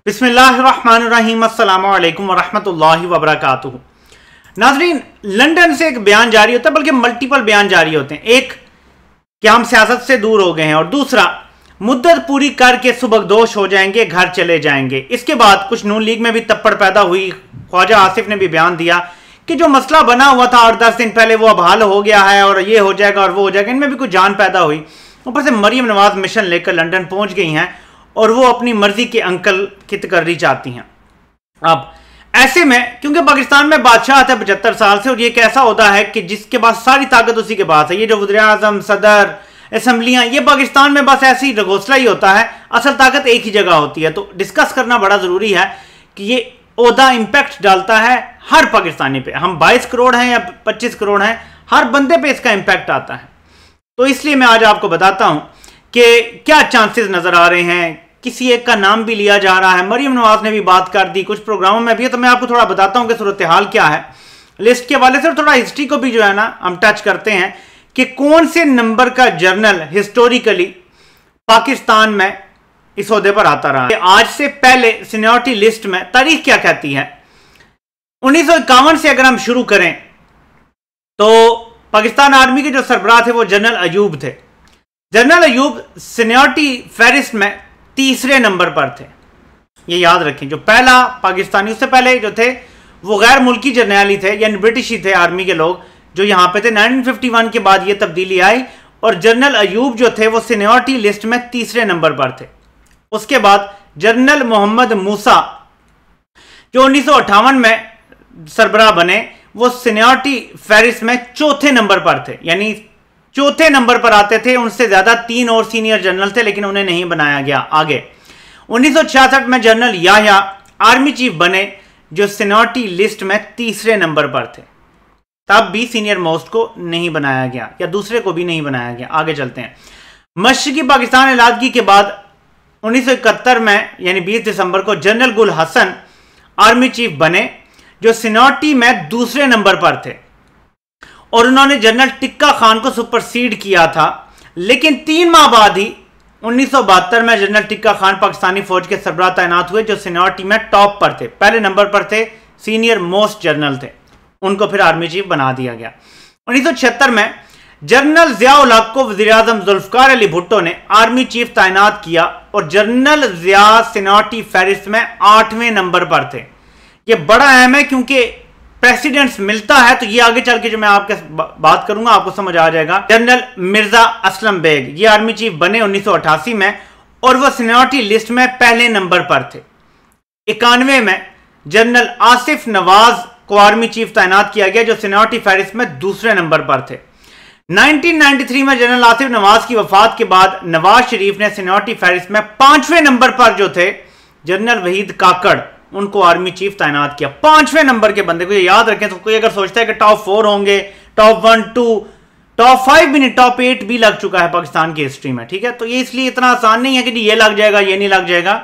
बिस्मिल्लाहिर्रहमानिर्रहीम अस्सलामु अलैकुम वरहमतुल्लाहि वबरकातुहू। नाज़रीन, लंदन से एक बयान जारी होता है, बल्कि मल्टीपल बयान जारी होते हैं। एक कि हम सियासत से दूर हो गए हैं, और दूसरा मुद्दत पूरी करके सुबकदोश हो जाएंगे, घर चले जाएंगे। इसके बाद कुछ नून लीग में भी तप्पड़ पैदा हुई। ख्वाजा आसिफ ने भी बयान दिया कि जो मसला बना हुआ था 8-10 दिन पहले वो अब हल हो गया है और ये हो जाएगा और वो हो जाएगा। इनमें भी कुछ जान पैदा हुई। ऊपर से मरियम नवाज मिशन लेकर लंदन पहुंच गई हैं और वो अपनी मर्जी के अंकल की तकर्री चाहती हैं। अब ऐसे में क्योंकि पाकिस्तान में बादशाह था 75 साल से, और ये एक ऐसा होता है कि जिसके पास सारी ताकत उसी के पास है। ये जो वज़ीर आज़म, सदर, असम्बलियाँ, ये पाकिस्तान में बस ऐसे ही रगोसला ही होता है। असल ताकत एक ही जगह होती है। तो डिस्कस करना बड़ा ज़रूरी है कि ये ओहदा इम्पैक्ट डालता है हर पाकिस्तानी पे। हम 22 करोड़ हैं या 25 करोड़ हैं, हर बंदे पे इसका इम्पैक्ट आता है। तो इसलिए मैं आज आपको बताता हूँ कि क्या चांसेस नज़र आ रहे हैं। किसी एक का नाम भी लिया जा रहा है। मरियम नवाज ने भी बात कर दी, कुछ प्रोग्रामों में भी है। तो मैं आपको थोड़ा बताता हूं कि सूरत हाल क्या है लिस्ट के हवाले से, और थोड़ा हिस्ट्री को भी जो है ना हम टच करते हैं कि कौन से नंबर का जर्नल हिस्टोरिकली पाकिस्तान में इस ओहदे पर आता रहा है। आज से पहले सीनियरिटी लिस्ट में तारीख क्या कहती है। 1951 से अगर हम शुरू करें तो पाकिस्तान आर्मी के जो सरबराह थे वो जनरल अयूब थे। जनरल अयूब सीनियरिटी फहरिस्त में तीसरे नंबर पर थे। ये याद रखें, जो पहला पाकिस्तानी, उससे पहले जो थे वो गैर मुल्की जर्नैल ही थे, यानी ब्रिटिश ही थे आर्मी के लोग जो यहाँ पे थे। 1951 के बाद ये तब्दीली आई और जनरल अयूब जो थे वो सीनियरिटी लिस्ट में तीसरे नंबर पर थे। उसके बाद जनरल मोहम्मद मूसा जो 1958 में सरबराह बने, वो सीनियरिटी फहरिस्त में चौथे नंबर पर थे, यानी चौथे नंबर पर आते थे। उनसे ज्यादा 3 और सीनियर जनरल थे, लेकिन उन्हें नहीं बनाया गया आगे। 1966 में जनरल याह्या आर्मी चीफ बने, जो सीनियरिटी लिस्ट में तीसरे नंबर पर थे। तब भी सीनियर मोस्ट को नहीं बनाया गया, या दूसरे को भी नहीं बनाया गया। आगे चलते हैं। मशरकी पाकिस्तान इलादगी के बाद 1971 में यानी 20 दिसंबर को जनरल गुल हसन आर्मी चीफ बने, जो सीनियरिटी में दूसरे नंबर पर थे, और उन्होंने जनरल टिक्का खान को सुपरसीड किया था। लेकिन 3 माह बाद ही 1972 में जनरल टिक्का खान पाकिस्तानी फौज के सरबराह तैनात हुए, जो सीनियरिटी में टॉप पर थे, पहले नंबर पर थे, सीनियर मोस्ट जनरल थे। उनको फिर आर्मी चीफ बना दिया गया। 1976 में जनरल जिया-उल हक को वज़ीर आज़म जुल्फ़िकार अली भुट्टो ने आर्मी चीफ तैनात किया, और जनरल जिया सीनियरिटी फहरिस्त में 8वें नंबर पर थे। यह बड़ा अहम है क्योंकि प्रेसिडेंट्स मिलता है तो ये आगे चल के जो मैं आपके बात करूंगा आपको समझ आ जाएगा। जनरल मिर्जा असलम बेग ये आर्मी चीफ बने 1988 में, और वह सीनियरिटी लिस्ट में पहले नंबर पर थे। 91 में जनरल आसिफ नवाज को आर्मी चीफ तैनात किया गया, जो सीनियरिटी फहरिस्त में दूसरे नंबर पर थे। 1993 में जनरल आसिफ नवाज की वफात के बाद नवाज शरीफ ने सीनियरिटी फहरिस्त में 5वें नंबर पर जो थे जनरल वहीद काकड़, उनको आर्मी चीफ तैनात किया। 5वें नंबर के बंदे को ये याद रखें। तो कोई अगर सोचता है कि टॉप 4 होंगे, टॉप 1, 2, टॉप 5 भी नहीं, टॉप 8 भी लग चुका है पाकिस्तान की हिस्ट्री में। ठीक है, तो ये इसलिए इतना आसान नहीं है कि ये लग जाएगा ये नहीं लग जाएगा।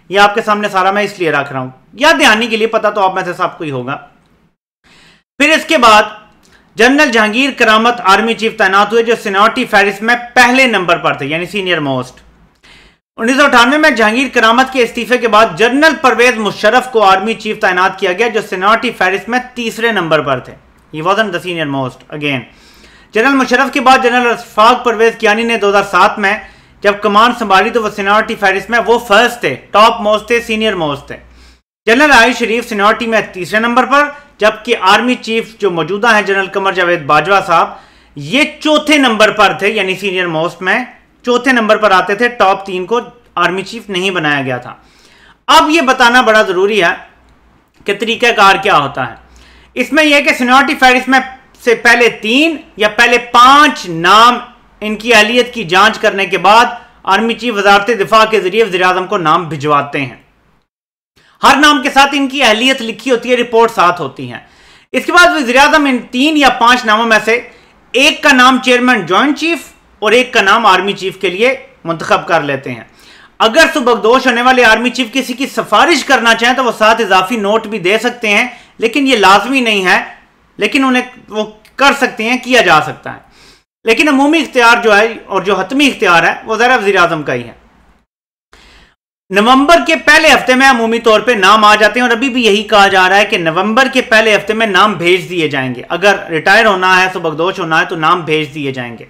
ये आपके सामने सारा मैं इसलिए रख रहा हूं, याद दहानी के लिए, पता तो आप में से सबको ही होगा। फिर इसके बाद जनरल जहांगीर करामत आर्मी चीफ तैनात हुए, जो सीनियरिटी फहरिस्त में पहले नंबर पर थे, यानी सीनियर मोस्ट। 1998 में जहांगीर करामत के इस्तीफे के बाद जनरल परवेज मुशर्रफ को आर्मी चीफ तैनात किया गया, जो सीनियरिटी फहरिस्त में तीसरे नंबर पर थे। ही wasn't the senior most again. General Musharraf के बाद जनरल अशफाक परवेज कियानी ने 2007 में जब कमान संभाली तो वह सीनियरिटी फहरिस्त में वो फर्स्ट थे, टॉप मोस्ट थे, सीनियर मोस्ट थे। जनरल आरिफ शरीफ सीनियरिटी में तीसरे नंबर पर, जबकि आर्मी चीफ जो मौजूदा है जनरल कमर जावेद बाजवा साहब, ये चौथे नंबर पर थे, यानी सीनियर मोस्ट में चौथे नंबर पर आते थे। टॉप 3 को आर्मी चीफ नहीं बनाया गया था। अब यह बताना बड़ा जरूरी है कि तरीकाकार क्या होता है। इसमें यह कि सीनियरिटी फहरिस्त में से पहले 3 या पहले 5 नाम, इनकी अहलियत की जांच करने के बाद आर्मी चीफ वजारत दिफा के जरिए वज़ीर आज़म को नाम भिजवाते हैं। हर नाम के साथ इनकी अहलियत लिखी होती है, रिपोर्ट साथ होती है। इसके बाद वज़ीर आज़म इन 3 या 5 नामों में से एक का नाम चेयरमैन जॉइंट चीफ और एक का नाम आर्मी चीफ के लिए मुंतखब कर लेते हैं। अगर सुबकदोश होने वाले आर्मी चीफ किसी की सिफारिश करना चाहें तो वो साथ इजाफी नोट भी दे सकते हैं, लेकिन ये लाजमी नहीं है, लेकिन उन्हें वो कर सकते हैं, किया जा सकता है। लेकिन अमूमी इख्तियार जो है और जो हतमी इख्तियार है वो ज़रा वज़ीर आज़म का ही है। नवंबर के पहले हफ्ते में अमूमी तौर पे नाम आ जाते हैं, और अभी भी यही कहा जा रहा है कि नवंबर के पहले हफ्ते में नाम भेज दिए जाएंगे। अगर रिटायर होना है, सुबकदोश होना है, तो नाम भेज दिए जाएंगे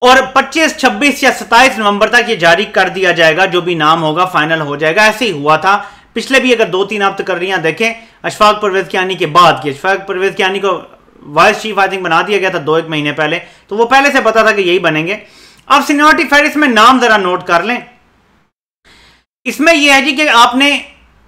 और 25, 26 या 27 नवंबर तक ये जारी कर दिया जाएगा। जो भी नाम होगा फाइनल हो जाएगा। ऐसे ही हुआ था पिछले भी, अगर 2-3 आप तकर्रियां देखें अशफाक परवेज कियानी के बाद की, अशफाक परवेज कियानी को वाइस चीफ आई थिंक बना दिया गया था 2-1 महीने पहले, तो वो पहले से पता था कि यही बनेंगे। अब सीनियरिटी फेरिस्ट में नाम जरा नोट कर लें। इसमें यह है जी कि आपने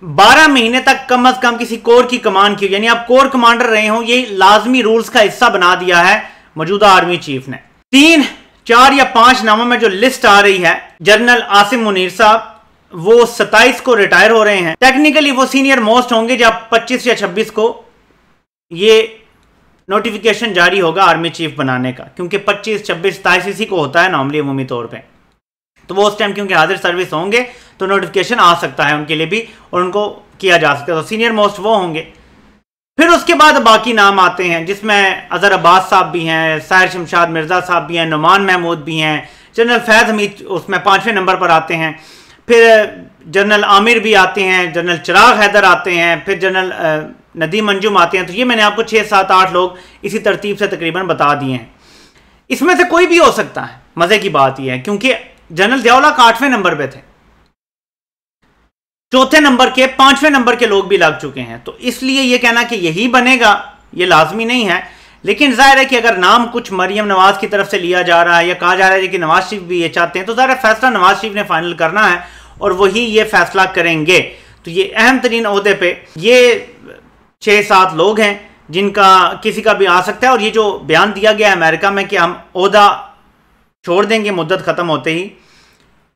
12 महीने तक कम से कम किसी कोर की कमान की, यानी आप कोर कमांडर रहे हो, ये लाजमी रूल्स का हिस्सा बना दिया है मौजूदा आर्मी चीफ ने। 3, 4 या 5 नामों में जो लिस्ट आ रही है, जनरल आसिम मुनीर साहब वो 27 को रिटायर हो रहे हैं। टेक्निकली वो सीनियर मोस्ट होंगे जब 25 या 26 को ये नोटिफिकेशन जारी होगा आर्मी चीफ बनाने का, क्योंकि 25, 26, 27 इसी को होता है नॉर्मली अमूमी तौर पे। तो वो उस टाइम क्योंकि हाजिर सर्विस होंगे तो नोटिफिकेशन आ सकता है उनके लिए भी और उनको किया जा सकता है। तो सीनियर मोस्ट वो होंगे। फिर उसके बाद बाकी नाम आते हैं जिसमें अजहर अब्बास साहब भी हैं, साहिर शमशाद मिर्जा साहब भी हैं, नुमान महमूद भी हैं, जनरल फैज़ हमीद उसमें 5वें नंबर पर आते हैं, फिर जनरल आमिर भी आते हैं, जनरल चिराग हैदर आते हैं, फिर जनरल नदीम अंजुम आते हैं। तो ये मैंने आपको 6, 7, 8 लोग इसी तरतीब से तकरीबन बता दिए हैं। इसमें से कोई भी हो सकता है। मजे की बात यह है क्योंकि जनरल ज़िया-उल हक 8वें नंबर पे थे, 4थे नंबर के, 5वें नंबर के लोग भी लग चुके हैं। तो इसलिए यह कहना कि यही बनेगा ये लाजमी नहीं है। लेकिन जाहिर है कि अगर नाम कुछ मरियम नवाज की तरफ से लिया जा रहा है या कहा जा रहा है कि नवाज शरीफ भी ये चाहते हैं, तो जाहिर है फैसला नवाज शरीफ ने फाइनल करना है और वही ये फैसला करेंगे। तो ये अहम तरीन ओहदे पे ये 6-7 लोग हैं जिनका किसी का भी आ सकता है। और ये जो बयान दिया गया है अमेरिका में कि हम ओहदा छोड़ देंगे मुद्दत खत्म होते ही,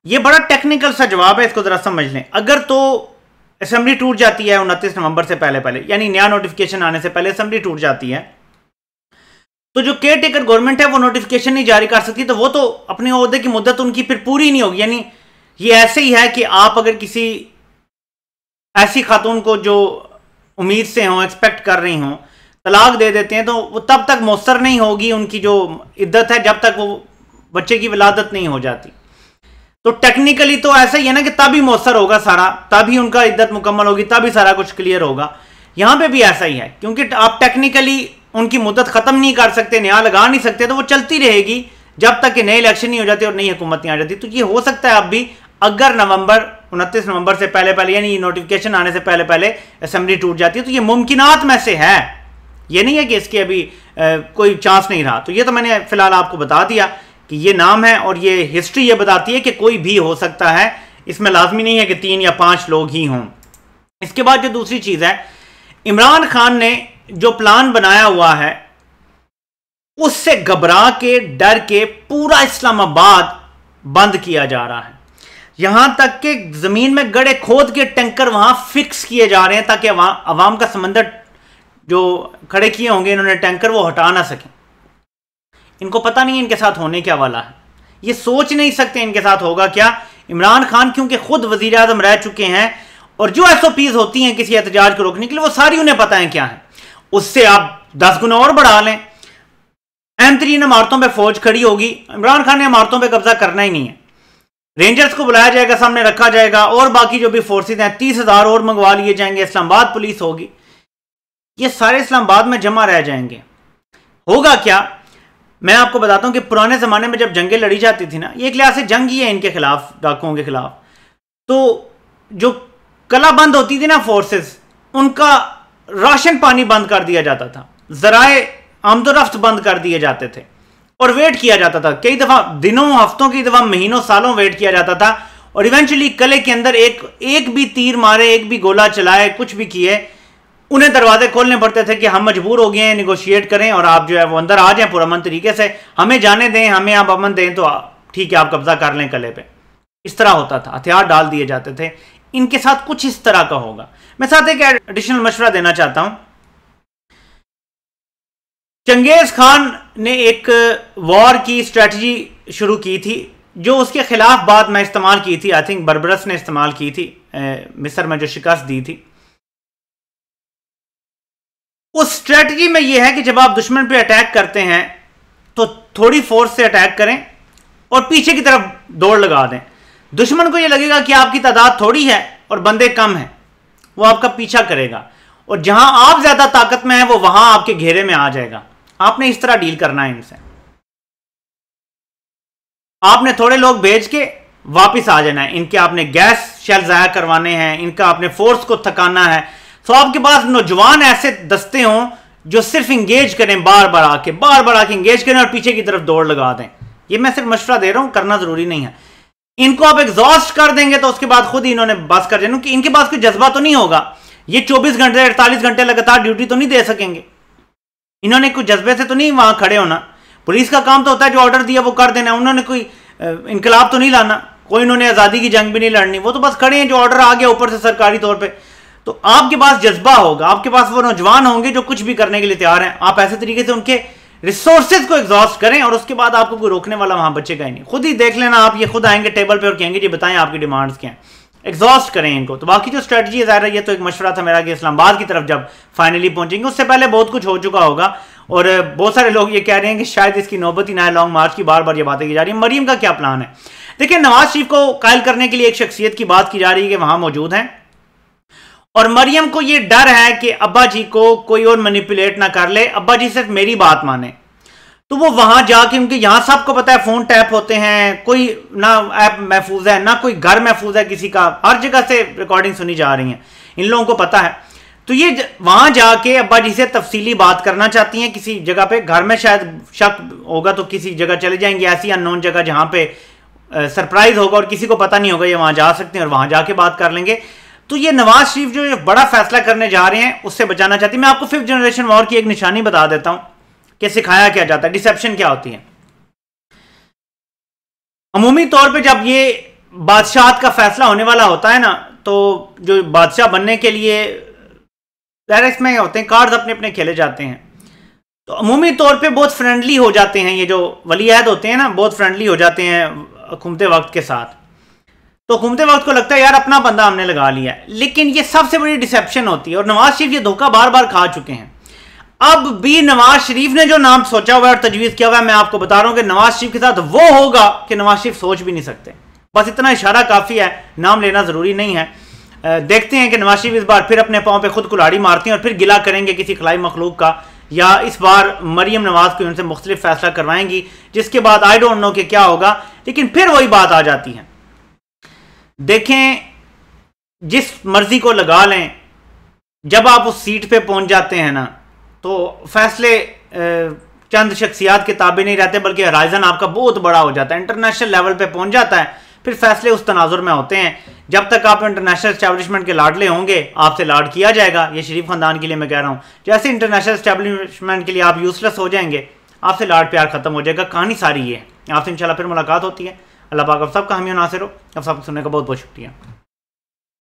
ये बड़ा टेक्निकल सा जवाब है, इसको जरा समझ लें। अगर तो असेंबली टूट जाती है 29 नवंबर से पहले, यानी नया नोटिफिकेशन आने से पहले असेंबली टूट जाती है, तो जो केयर टेकर गवर्नमेंट है वो नोटिफिकेशन नहीं जारी कर सकती। तो वो तो अपने ओहदे की मुद्दत उनकी फिर पूरी नहीं होगी। यानी ये ऐसे ही है कि आप अगर किसी ऐसी खातून को जो उम्मीद से हो, एक्सपेक्ट कर रही हो, तलाक दे देते हैं, तो वो तब तक मौसर नहीं होगी उनकी जो इद्दत है जब तक वो बच्चे की विलादत नहीं हो जाती। तो टेक्निकली तो ऐसा ही है ना कि तभी मौसर होगा सारा, तभी उनका इद्दत मुकम्मल होगी, तभी सारा कुछ क्लियर होगा। यहां पे भी ऐसा ही है क्योंकि आप टेक्निकली उनकी मुद्दत खत्म नहीं कर सकते, नया लगा नहीं सकते, तो वो चलती रहेगी जब तक कि नए इलेक्शन नहीं हो जाते और नई हुकूमत नहीं आ जाती। तो ये हो सकता है अब भी, अगर 29 नवंबर से पहले यानी नोटिफिकेशन आने से पहले असेंबली टूट जाती है, तो ये मुमकिनात में से है। ये नहीं है कि इसके अभी कोई चांस नहीं रहा। तो ये तो मैंने फिलहाल आपको बता दिया कि ये नाम है और ये हिस्ट्री ये बताती है कि कोई भी हो सकता है। इसमें लाजमी नहीं है कि 3 या 5 लोग ही हों। इसके बाद जो दूसरी चीज़ है, इमरान खान ने जो प्लान बनाया हुआ है उससे घबरा के, डर के पूरा इस्लामाबाद बंद किया जा रहा है। यहां तक कि जमीन में गड़े खोद के टैंकर वहां फिक्स किए जा रहे हैं ताकि अवाम का समंदर जो खड़े किए होंगे इन्होंने टैंकर, वो हटा ना सकें। इनको पता नहीं है इनके साथ होने क्या वाला है, ये सोच नहीं सकते इनके साथ होगा क्या। इमरान खान क्योंकि खुद वजीर आजम रह चुके हैं और जो SOPs होती हैं किसी एहतजाज को रोकने के लिए वो सारी उन्हें पता है क्या है। उससे आप 10 गुना और बढ़ा लें। अहम तरीन इमारतों पर फौज खड़ी होगी। इमरान खान ने इमारतों पर कब्जा करना ही नहीं है। रेंजर्स को बुलाया जाएगा, सामने रखा जाएगा और बाकी जो भी फोर्सेज हैं 30,000 और मंगवा लिए जाएंगे। इस्लामाबाद पुलिस होगी, ये सारे इस्लामाबाद में जमा रह जाएंगे। होगा क्या, मैं आपको बताता हूं कि पुराने ज़माने में जब जंगें लड़ी जाती थी ना, ये एक लिहाज से जंग ही है इनके खिलाफ, डाकुओं के खिलाफ, तो जो कला बंद होती थी ना फोर्सेस, उनका राशन पानी बंद कर दिया जाता था, ज़राए आमदोरफ्त बंद कर दिए जाते थे और वेट किया जाता था। कई दफ़ा दिनों, हफ्तों, की दफ़ा महीनों, सालों वेट किया जाता था और इवेंचुअली कले के अंदर एक भी तीर मारे, एक भी गोला चलाए, कुछ भी किए, उन्हें दरवाजे खोलने पड़ते थे कि हम मजबूर हो गए हैं, निगोशिएट करें और आप जो है वो अंदर आ जाएं पुरअमन तरीके से, हमें जाने दें, हमें आप अमन दें तो ठीक है आप कब्जा कर लें कले पे। इस तरह होता था, हथियार डाल दिए जाते थे। इनके साथ कुछ इस तरह का होगा। मैं साथ एक एडिशनल मशवरा देना चाहता हूं। चंगेज खान ने एक वॉर की स्ट्रेटजी शुरू की थी जो उसके खिलाफ बाद में इस्तेमाल की थी, आई थिंक बरबरस ने इस्तेमाल की थी मिस्र में जो शिकस्त दी थी। उस स्ट्रेटजी में यह है कि जब आप दुश्मन पे अटैक करते हैं तो थोड़ी फोर्स से अटैक करें और पीछे की तरफ दौड़ लगा दें दुश्मन को ये लगेगा कि आपकी तादाद थोड़ी है और बंदे कम हैं, वो आपका पीछा करेगा और जहां आप ज्यादा ताकत में हैं वो वहां आपके घेरे में आ जाएगा। आपने इस तरह डील करना है इनसे। आपने थोड़े लोग भेज के वापस आ जाना है, इनके आपने गैस शेल जाया करवाने हैं, इनका आपने फोर्स को थकाना है। तो आपके पास नौजवान ऐसे दस्ते हों जो सिर्फ इंगेज करें, बार बार आके इंगेज करें और पीछे की तरफ दौड़ लगा दें। ये मैं सिर्फ मशवरा दे रहा हूं, करना जरूरी नहीं है। इनको आप एग्जॉस्ट कर देंगे तो उसके बाद खुद ही इन्होंने बस कर देना कि इनके पास कोई जज्बा तो नहीं होगा, ये 24 घंटे 48 घंटे लगातार ड्यूटी तो नहीं दे सकेंगे, इन्होंने कोई जज्बे से तो नहीं वहां खड़े होना। पुलिस का काम तो होता है जो ऑर्डर दिया वो कर देना, उन्होंने कोई इनकलाब तो नहीं लाना, कोई इन्होंने आज़ादी की जंग भी नहीं लड़नी, वो तो बस खड़े हैं जो ऑर्डर आ गया ऊपर से सरकारी तौर पे। तो आपके पास जज्बा होगा, आपके पास वो नौजवान होंगे जो कुछ भी करने के लिए तैयार हैं। आप ऐसे तरीके से उनके रिसोर्सेज को एग्जॉस्ट करें और उसके बाद आपको कोई रोकने वाला वहां बचेगा ही नहीं। खुद ही देख लेना आप, ये खुद आएंगे टेबल पे और कहेंगे जी बताएं आपकी डिमांड्स क्या हैं, एग्जॉस्ट करें इनको। तो बाकी जो स्ट्रेटजी है ज़ाहिर है ये तो एक मशवरा था मेरा कि इस्लामाबाद की तरफ जब फाइनली पहुंचेंगे उससे पहले बहुत कुछ हो चुका होगा। और बहुत सारे लोग ये कह रहे हैं कि शायद इसकी नौबत ही ना है, लॉन्ग मार्च की बार बार ये बातें की जा रही है। मरियम का क्या प्लान है? देखिए, नवाज शरीफ को कायल करने के लिए एक शख्सियत की बात की जा रही है कि वहां मौजूद हैं और मरियम को ये डर है कि अब्बा जी को कोई और मैनिपुलेट ना कर ले, अब्बा जी सिर्फ मेरी बात माने। तो वो वहां जाके, उनके यहां सबको पता है फोन टैप होते हैं, कोई ना ऐप महफूज है ना कोई घर महफूज है किसी का, हर जगह से रिकॉर्डिंग सुनी जा रही है, इन लोगों को पता है। तो ये वहां जाके अब्बा जी से तफसीली बात करना चाहती हैं किसी जगह पे, घर में शायद शक होगा तो किसी जगह चले जाएंगे, ऐसी अननोन जगह जहां पे सरप्राइज होगा और किसी को पता नहीं होगा, ये वहां जा सकते हैं और वहां जाके बात कर लेंगे। तो ये नवाज शरीफ जो बड़ा फैसला करने जा रहे हैं उससे बचाना चाहती है। मैं आपको 5th जनरेशन वॉर की एक निशानी बता देता हूं कि सिखाया क्या जाता है, डिसेप्शन क्या होती है। अमूमी तौर पे जब ये बादशाहत का फैसला होने वाला होता है ना, तो जो बादशाह बनने के लिए डायरेक्ट में होते हैं, कार्ड्स अपने अपने खेले जाते हैं। तो अमूमी तौर पे बहुत फ्रेंडली हो जाते हैं ये जो वली अहद होते हैं ना, बहुत फ्रेंडली हो जाते हैं हुकूमत वक्त के साथ। तो हुकूमत वक्त को लगता है यार अपना बंदा हमने लगा लिया है, लेकिन ये सबसे बड़ी डिसेप्शन होती है और नवाज शरीफ ये धोखा बार बार खा चुके हैं। अब भी नवाज शरीफ ने जो नाम सोचा हुआ है और तजवीज़ किया हुआ है, मैं आपको बता रहा हूं कि नवाज शरीफ के साथ वो होगा कि नवाज शरीफ सोच भी नहीं सकते। बस इतना इशारा काफ़ी है, नाम लेना ज़रूरी नहीं है। देखते हैं कि नवाज शरीफ इस बार फिर अपने पाँव पे खुद कुल्हाड़ी मारते हैं और फिर गिला करेंगे किसी खलाई मखलूक का, या इस बार मरियम नवाज को उनसे मुख्तलिफ फैसला करवाएंगी, जिसके बाद आई डोंट नो कि क्या होगा। लेकिन फिर वही बात आ जाती है, देखें जिस मर्जी को लगा लें, जब आप उस सीट पे पहुंच जाते हैं ना तो फैसले चंद शख्सियात के ताबे नहीं रहते, बल्कि हराइजन आपका बहुत बड़ा हो जाता है, इंटरनेशनल लेवल पे पहुंच जाता है। फिर फैसले उस तनाजुर में होते हैं। जब तक आप इंटरनेशनल एस्टैब्लिशमेंट के लाडले होंगे आपसे लाड किया जाएगा। ये शरीफ खानदान के लिए मैं कह रहा हूँ, जैसे इंटरनेशनल एस्टैब्लिशमेंट के लिए आप यूजलेस हो जाएंगे, आपसे लाड प्यार खत्म हो जाएगा। कहानी सारी ये है। आपसे इंशाल्लाह फिर मुलाकात होती है। अल्लाह पाक आप सबका हामी नासिर हो। आप सबको सुनने का बहुत बहुत शुक्रिया।